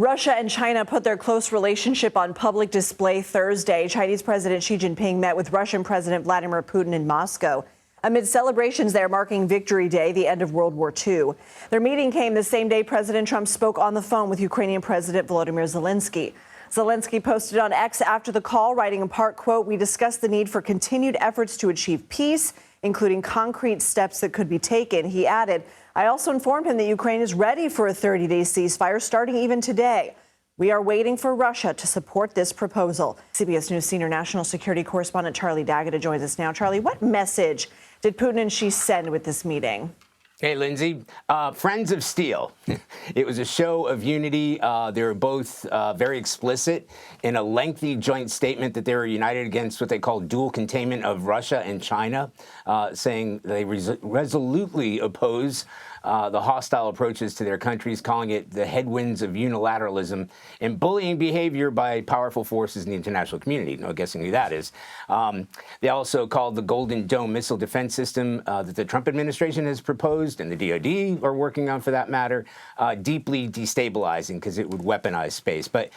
Russia and China put their close relationship on public display Thursday. Chinese President Xi Jinping met with Russian President Vladimir Putin in Moscow amid celebrations there marking Victory Day, the end of World War II. Their meeting came the same day President Trump spoke on the phone with Ukrainian President Volodymyr Zelensky. Zelensky posted on X after the call, writing in part, quote, "We discussed the need for continued efforts to achieve peace, including concrete steps that could be taken." He added, "I also informed him that Ukraine is ready for a 30-day ceasefire starting even today. We are waiting for Russia to support this proposal." CBS News senior national security correspondent Charlie D'Agata joins us now. Charlie, what message did Putin and Xi send with this meeting? Hey, Lindsay. Friends of Steel. It was a show of unity. They were both very explicit in a lengthy joint statement that they were united against what they call dual containment of Russia and China, saying they resolutely oppose the hostile approaches to their countries, calling it the headwinds of unilateralism and bullying behavior by powerful forces in the international community. No guessing who that is. They also called the Golden Dome missile defense system that the Trump administration has proposed, and the DoD are working on for that matter, deeply destabilizing because it would weaponize space. But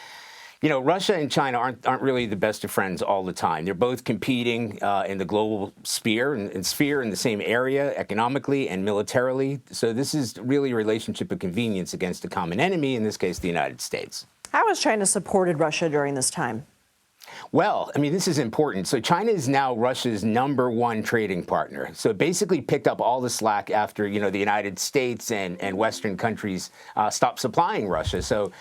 you know, Russia and China aren't really the best of friends all the time. They're both competing in the global sphere in the same area economically and militarily. So this is really a relationship of convenience against a common enemy, in this case, the United States. How has China supported Russia during this time? Well, I mean, this is important. So China is now Russia's #1 trading partner. So it basically picked up all the slack after, you know, the United States and Western countries stopped supplying Russia. So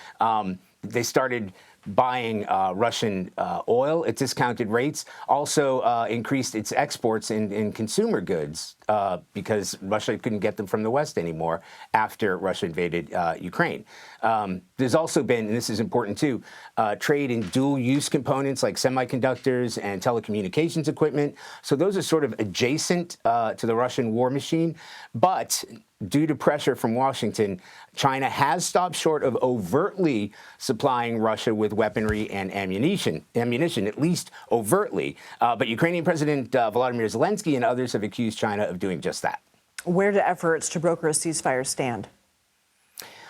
they started buying Russian oil at discounted rates, also increased its exports in consumer goods because Russia couldn't get them from the West anymore after Russia invaded Ukraine. There's also been, and this is important too, trade in dual-use components like semiconductors and telecommunications equipment. So those are sort of adjacent to the Russian war machine. But due to pressure from Washington, China has stopped short of overtly supplying Russia with weaponry and ammunition, at least overtly. But Ukrainian President Volodymyr Zelensky and others have accused China of doing just that. Where do efforts to broker a ceasefire stand?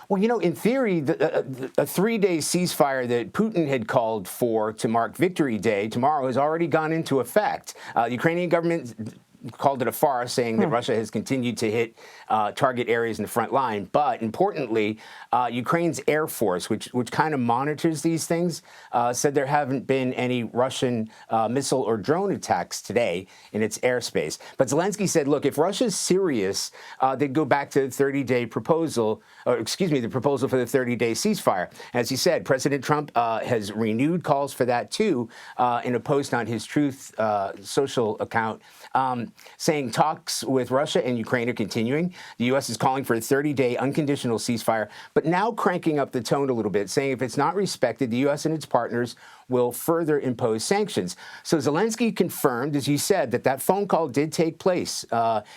Well, you know, in theory, a 3-day ceasefire that Putin had called for to mark Victory Day tomorrow has already gone into effect. The Ukrainian government called it a farce, saying that Russia has continued to hit target areas in the front line. But importantly, Ukraine's Air Force, which kind of monitors these things, said there haven't been any Russian missile or drone attacks today in its airspace. But Zelensky said, look, if Russia's serious, they'd go back to the 30-day proposal, or excuse me, the proposal for the 30-day ceasefire. As he said, President Trump has renewed calls for that, too, in a post on his Truth social account, saying talks with Russia and Ukraine are continuing. The U.S. is calling for a 30-day unconditional ceasefire, but now cranking up the tone a little bit, saying if it's not respected, the U.S. and its partners will further impose sanctions. So Zelensky confirmed, as you said, that phone call did take place.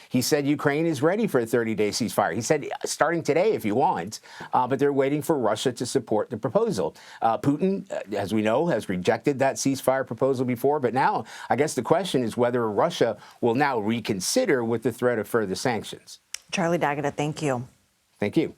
He said Ukraine is ready for a 30-day ceasefire. He said starting today if you want, but they're waiting for Russia to support the proposal. Putin, as we know, has rejected that ceasefire proposal before, but now I guess the question is whether Russia will now reconsider with the threat of further sanctions. Charlie D'Agata, thank you. Thank you.